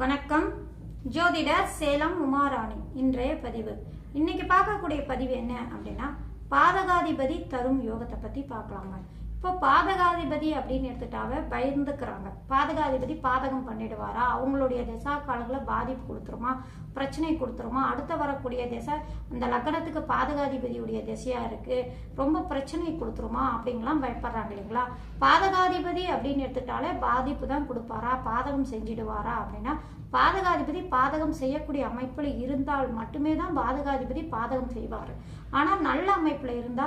வணக்கம். ஜோதிடர் சேலம் உமாராணி. இன்றைய பதிவு இன்னைக்கு பார்க்கக்கூடிய பதிவு என்ன அப்படின்னா, பாதகாதிபதி தரும் யோகத்தை பத்தி பார்க்கலாங்க. இப்போ பாதகாதிபதி அப்படின்னு எடுத்துட்டாவே பயந்துக்கிறாங்க. பாதகாதிபதி பாதகம் பண்ணிடுவாரா, அவங்களுடைய திசா காலங்களை பாதிப்பு கொடுத்துருமா, பிரச்சனை கொடுத்துருமா, அடுத்த வரக்கூடிய திசை அந்த லக்னத்துக்கு பாதகாதிபதியுடைய திசையா இருக்கு, ரொம்ப பிரச்சனை கொடுத்துருமா அப்படிங்கலாம் பயப்படுறாங்க இல்லைங்களா. பாதகாதிபதி அப்படின்னு எடுத்துட்டாலே பாதிப்பு தான் கொடுப்பாரா, பாதகம் செஞ்சிடுவாரா அப்படின்னா, பாதகாதிபதி பாதகம் செய்யக்கூடிய அமைப்புல இருந்தால் மட்டுமே தான் பாதகாதிபதி பாதகம் செய்வார். ஆனால் நல்ல அமைப்புல இருந்தா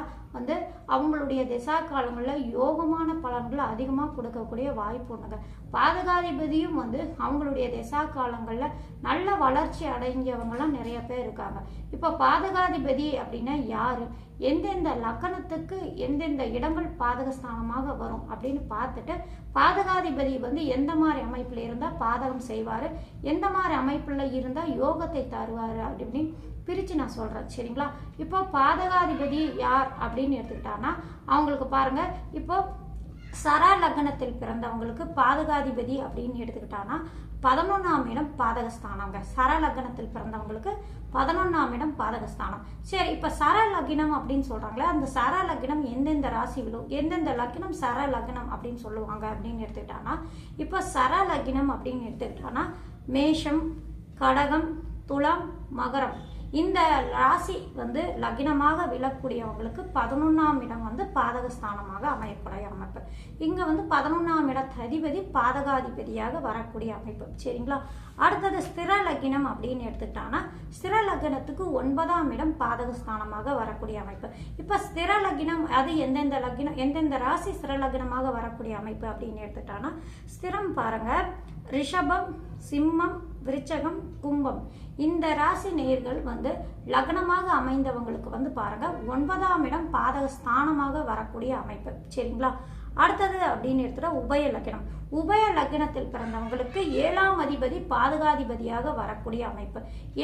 அவங்களுடைய திசா காலங்களில் யோகமான பலன்களை அதிகமாக கொடுக்கக்கூடிய வாய்ப்பு உண்டுங்க. பாதகாதிபதியும் அவங்களுடைய திசா காலங்களில் நல்ல வளர்ச்சி அடைஞ்சவங்கலாம் நிறைய பேர் இருக்காங்க. இப்போ பாதகாதிபதி அப்படின்னா யாரு, எந்தெந்த லக்கணத்துக்கு எந்தெந்த இடங்கள் பாதகஸ்தானமாக வரும் அப்படின்னு பார்த்துட்டு, பாதகாதிபதி எந்த மாதிரி அமைப்புல இருந்தால் பாதகம் செய்வார், எந்த மாதிரி அமைப்புல இருந்தால் யோகத்தை தருவார் அப்படின்னு பிரித்து நான் சொல்கிறேன், சரிங்களா. இப்போ பாதகாதிபதி யார் அப்படின்னு எடுத்துக்கிட்டான்னா, அவங்களுக்கு பாருங்க, இப்போ சரா லக்னத்தில் பிறந்தவங்களுக்கு பாதகாதிபதி அப்படின்னு எடுத்துக்கிட்டான்னா 11ஆம் இடம் பாதகஸ்தானங்க. சர லக்னத்தில் பிறந்தவங்களுக்கு 11ஆம் இடம் பாதகஸ்தானம். சரி, இப்ப சர லக்னம் அப்படின்னு சொல்றாங்களே, அந்த சர லக்னம் எந்தெந்த ராசி விழும், எந்தெந்த லக்னம் சர லக்னம் அப்படின்னு சொல்லுவாங்க அப்படின்னு எடுத்துக்கிட்டான்னா, இப்போ சர லக்னம் அப்படின்னு எடுத்துக்கிட்டான்னா மேஷம், கடகம், துலாம், மகரம், இந்த ராசி லக்னமாக விழக்கூடியவங்களுக்கு 11ஆம் இடம் பாதகஸ்தானமாக அமையக்கூடிய அமைப்பு. இங்க 11ஆம் இட அதிபதி பாதகாதிபதியாக வரக்கூடிய அமைப்பு, சரிங்களா. அடுத்தது ஸ்திர லக்னம் அப்படின்னு எடுத்துக்கிட்டாங்கன்னா, ஸ்திர லக்னத்துக்கு 9ஆம் இடம் பாதகஸ்தானமாக வரக்கூடிய அமைப்பு. இப்ப ஸ்திர லக்னம் அது எந்தெந்த லக்னம், எந்தெந்த ராசி ஸ்திர லக்னமாக வரக்கூடிய அமைப்பு அப்படின்னு எடுத்துக்கிட்டாங்கன்னா, ஸ்திரம் பாருங்க, ரிஷபம், சிம்மம், விருச்சகம், கும்பம், இந்த ராசி நேர்கள் லக்னமாக அமைந்தவங்களுக்கு பாருங்க 9ஆம் இடம் பாதகஸ்தானமாக வரக்கூடிய அமைப்பு, சரிங்களா. அடுத்தது அப்படின்னு எடுத்துட்டா உபய லக்னம். உபய லக்னத்தில் பிறந்தவங்களுக்கு 7ஆம் அதிபதி பாதகாதிபதியாக வரக்கூடிய அமைப்பு.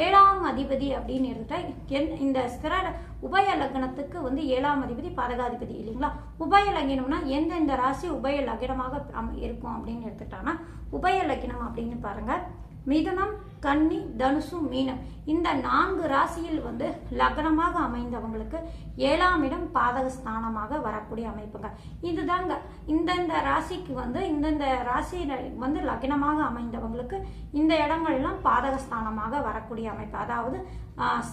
7ஆம் அதிபதி அப்படின்னு எடுத்துட்டா இந்த ஸ்திர உபய லக்னத்துக்கு 7ஆம் அதிபதி பாதகாதிபதி இல்லைங்களா. உபய லக்னம்னா எந்தெந்த ராசி உபய லக்னமாக இருக்கும் அப்படின்னு எடுத்துட்டாங்கன்னா, உபய லக்னம் அப்படின்னு பாருங்க, மிதுனம், கன்னி, தனுசு, மீனம், இந்த 4 ராசியில் லக்னமாக அமைந்தவங்களுக்கு 7ஆம் இடம் பாதகஸ்தானமாக வரக்கூடிய அமைப்புங்க. இதுதாங்க இந்தந்த ராசிக்கு இந்தந்த ராசி லக்னமாக அமைந்தவங்களுக்கு இந்த இடங்கள்லாம் பாதகஸ்தானமாக வரக்கூடிய அமைப்பு. அதாவது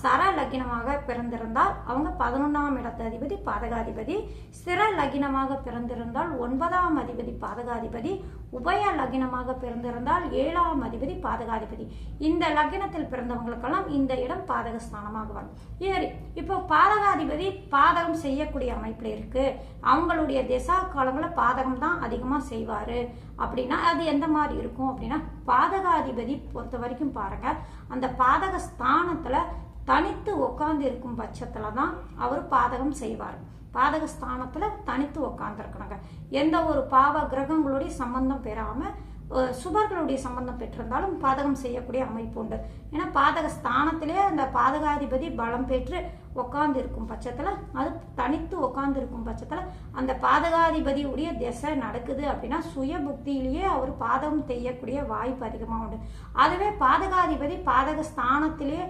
சர லக்னமாக பிறந்திருந்தால் அவங்க 11ஆம் இடத்து அதிபதி பாதகாதிபதி, ஸ்திர லக்னமாக பிறந்திருந்தால் 9ஆம் அதிபதி பாதகாதிபதி, உபய லக்னமாக பிறந்திருந்தால் 7ஆம் அதிபதி பாதகாதிபதி. இந்த லக்னத்தில் பிறந்தவங்களுக்கெல்லாம் இந்த இடம் பாதகஸ்தானமாக வரும். சரி, இப்போ பாதகாதிபதி பாதகம் செய்யக்கூடிய அமைப்புல இருக்கு, அவங்களுடைய திசா காலங்கள பாதகம் தான் அதிகமா செய்வாரு அப்படின்னா அது எந்த மாதிரி இருக்கும் அப்படின்னா, பாதகாதிபதி பொறுத்த வரைக்கும் பாருங்க, அந்த பாதகஸ்தானத்துல தனித்து உட்கார்ந்து இருக்கும் பட்சத்துல தான் அவர் பாதகம் செய்வார். பாதகஸ்தானத்துல தனித்து உட்கார்ந்து இருக்கணுங்க. எந்த ஒரு பாவ கிரகங்களுடைய சம்பந்தம் பெறாம சுபர்களுடைய சம்பந்தம் பெற்றிருந்தாலும் பாதகம் செய்யக்கூடிய அமைப்பு உண்டு. ஏன்னா பாதகஸ்தானத்திலே அந்த பாதகாதிபதி பலம் பெற்று உட்கார்ந்து இருக்கும் பட்சத்துல, அது தனித்து உட்கார்ந்து இருக்கும் பட்சத்துல அந்த பாதகாதிபதியுடைய திசை நடக்குது அப்படின்னா சுய புக்தியிலேயே அவர் பாதகம் செய்யக்கூடிய வாய்ப்பு அதிகமா உண்டு. அதுவே பாதகாதிபதி பாதகஸ்தானத்திலே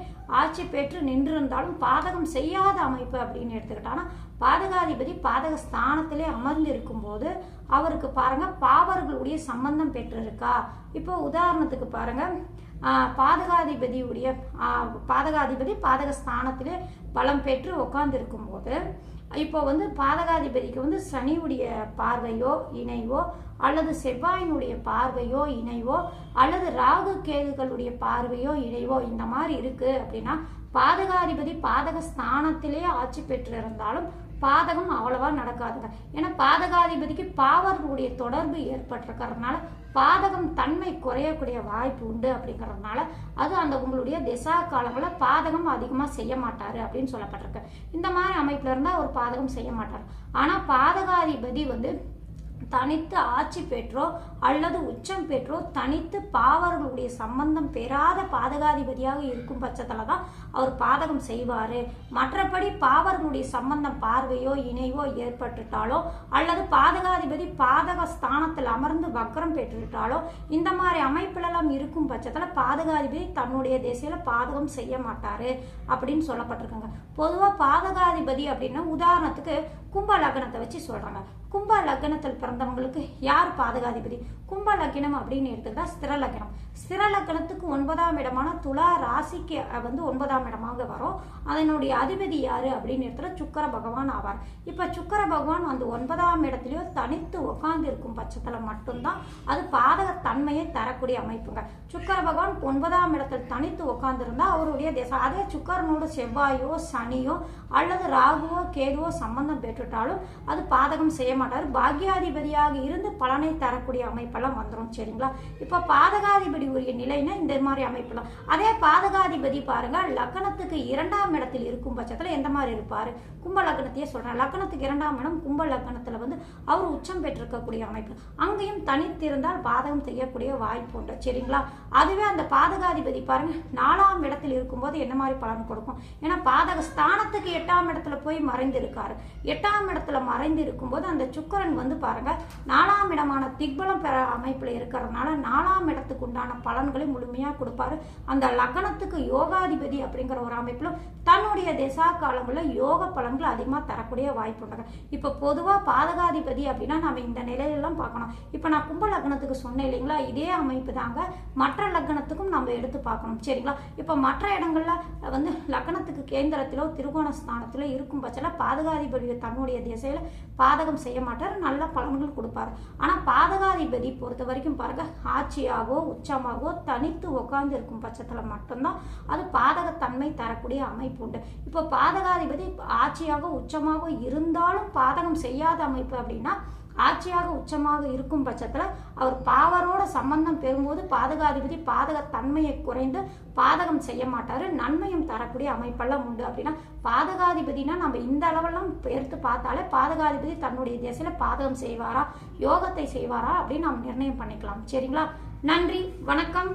ஆட்சி பெற்று நின்றிருந்தாலும் பாதகம் செய்யாத அமைப்பு அப்படின்னு எடுத்துக்கிட்டான்னா, பாதகாதிபதி பாதகஸ்தானத்திலே அமர்ந்து இருக்கும் போது அவருக்கு பாருங்க பாவர்களுடைய சம்பந்தம் பெற்றிருக்கா. இப்போ உதாரணத்துக்கு பாருங்க, பாதகாதிபதி பாதகஸ்தானத்திலே பலம் பெற்று உட்கார்ந்து இருக்கும் போது இப்போ பாதகாதிபதிக்கு சனியுடைய பார்வையோ இணைவோ, அல்லது செவ்வாயினுடைய பார்வையோ இணைவோ, அல்லது ராகு கேதுகளுடைய பார்வையோ இணைவோ இந்த மாதிரி இருக்கு அப்படின்னா, பாதகாதிபதி பாதகஸ்தானத்திலே ஆட்சி பெற்று இருந்தாலும் பாதகம் அவ்வளவா நடக்காதுங்க. ஏன்னா பாதகாதிபதிக்கு பாவர்களுடைய தொடர்பு ஏற்பட்டிருக்கிறதுனால பாதகம் தன்மை குறையக்கூடிய வாய்ப்பு உண்டு. அப்படிங்கிறதுனால அது அந்த உங்களுடைய திசா காலங்களில் பாதகம் அதிகமா செய்ய மாட்டாரு அப்படின்னு சொல்லப்பட்டிருக்கு. இந்த மாதிரி அமைப்புல இருந்தா ஒரு பாதகம் செய்ய மாட்டார். ஆனா பாதகாதிபதி தனித்து ஆட்சி பெற்றோ அல்லது உச்சம் பெற்றோ தனித்து பாவர்களுடைய சம்பந்தம் பெறாத பாதகாதிபதியாக இருக்கும் பட்சத்துல தான் அவர் பாதகம் செய்வாரு. மற்றபடி பாவர்களுடைய சம்பந்தம் பார்வையோ இணைவோ ஏற்பட்டுட்டாலோ அல்லது பாதகாதிபதி பாதக ஸ்தானத்தில் அமர்ந்து வக்ரம் பெற்றுட்டாலோ இந்த மாதிரி அமைப்புலாம் இருக்கும் பட்சத்துல பாதகாதிபதி தன்னுடைய திசையில பாதகம் செய்ய மாட்டாரு அப்படின்னு சொல்லப்பட்டிருக்காங்க. பொதுவா பாதகாதிபதி அப்படின்னா உதாரணத்துக்கு கும்ப லக்னத்தை வச்சு சொல்றாங்க. கும்ப லக்னத்தில் பிறந்தவங்களுக்கு யார் பாதகாதிபதி? கும்ப லக்னம் அப்படின்னு எடுத்துக்கிட்டா ஸ்திர லக்னம். ஸ்திர லக்னத்துக்கு 9ஆம் இடமான துலா ராசிக்கு 9ஆம் இடமாக வரும். அதனுடைய அதிபதி யாரு அப்படின்னு எடுத்துட்டா சுக்கிர பகவான் ஆவார். இப்ப சுக்கிர பகவான் அந்த 9ஆம் இடத்துலயோ தனித்து உட்கார்ந்து இருக்கும் பட்சத்துல மட்டும்தான் அது பாதக தன்மையை தரக்கூடிய அமைப்புங்க. சுக்கிர பகவான் 9ஆம் இடத்தில் தனித்து உட்கார்ந்து இருந்தா அவருடைய தேசம் அதே சுக்கிரனோட செவ்வாயோ சனியோ அல்லது ராகுவோ கேதுவோ சம்பந்தம் பெற்றுட்டாலும் அது பாதகம் செய்ய மாட்டார். பாக்யாதிபதியாக இருந்து பலனை தரக்கூடிய அமைப்பெல்லாம் வந்துடும். சரிங்களா? இப்ப பாதகாதிபதி உரிய நிலைன்னா இந்த மாதிரி அமைப்பெல்லாம். அதே பாதகாதிபதி பாருங்க லக்னத்துக்கு 2ஆம் இடத்தில் இருக்கும் பட்சத்துல எந்த மாதிரி இருப்பாரு? கும்ப லக்னத்தையே சொல்றேன். லக்னத்துக்கு 2ஆம் இடம் கும்ப லக்னத்துல அவர் உச்சம் பெற்றிருக்கக்கூடிய அமைப்பு. அங்கேயும் தனித்திருந்தால் பாதகம் செய்யக்கூடிய வாய்ப்பு உண்டு. சரிங்களா? அதுவே அந்த பாதகாதிபதி பாருங்க 4ஆம் இடத்தில் இருக்கும்போது என்ன மாதிரி பலன் கொடுக்கும்? ஏன்னா பாதக ஸ்தானத்துக்கு 8ஆம் இடத்துல போய் மறைந்து இருக்காரு. 8ஆம் இடத்துல மறைந்து இருக்கும்போது அந்த சுக்கிரன் பாருங்க 4ஆம் இடமான திக்பலம் பெற அமைப்புல இருக்கிறதுனால 4ஆம் இடத்துக்கு உண்டான பலன்களை முழுமையா கொடுப்பாரு. அந்த லக்னத்துக்கு யோகாதிபதி அப்படிங்கிற ஒரு அமைப்புல தன்னுடைய திசா காலங்களில் யோக பலன்கள் அதிகமா தரக்கூடிய வாய்ப்பு உண்டு. இப்ப பொதுவா பாதகாதிபதி அப்படின்னா நம்ம இந்த நிலையெல்லாம் பார்க்கணும். இப்ப நான் கும்ப லக்னத்துக்கு சொன்னேன் இல்லைங்களா? இதே அமைப்பு தாங்க மற்ற லக்னத்துக்கும் நம்ம எடுத்து பார்க்கணும். சரிங்களா? இப்ப மற்ற இடங்கள்ல லக்னத்துக்கு கேந்திரத்திலோ திரிகோண ஸ்தானத்திலோ இருக்கும் பட்சத்துல பாதகாதிபதி தன்னுடைய திசையில பாதகம் செய்ய மாட்டார், நல்ல பலன்கள் கொடுப்பாரு. ஆனா பாதகாதிபதி பொறுத்த வரைக்கும் பாருங்க ஆட்சியாகவோ உச்சமாகவோ தனித்து உட்கார்ந்து இருக்கும் பட்சத்துல மட்டும்தான் அது பாதகத்தன்மை தரக்கூடிய அமைப்பு உண்டு. இப்போ பாதகாதிபதி ஆட்சியாக உச்சமாக இருந்தாலும் பாதகம் செய்யாத அமைப்பு அப்படின்னா ஆட்சியாக உச்சமாக இருக்கும் பட்சத்துல அவர் பாவரோட சம்பந்தம் பெறும்போது பாதகாதிபதி பாதக தன்மையை குறைந்து பாதகம் செய்ய மாட்டாரு, நன்மையும் தரக்கூடிய அமைப்பெல்லாம் உண்டு. அப்படின்னா பாதகாதிபதினா நம்ம இந்த அளவெல்லாம் எடுத்து பார்த்தாலே பாதகாதிபதி தன்னுடைய திசையில பாதகம் செய்வாரா யோகத்தை செய்வாரா அப்படின்னு நம்ம நிர்ணயம் பண்ணிக்கலாம். சரிங்களா? நன்றி, வணக்கம்.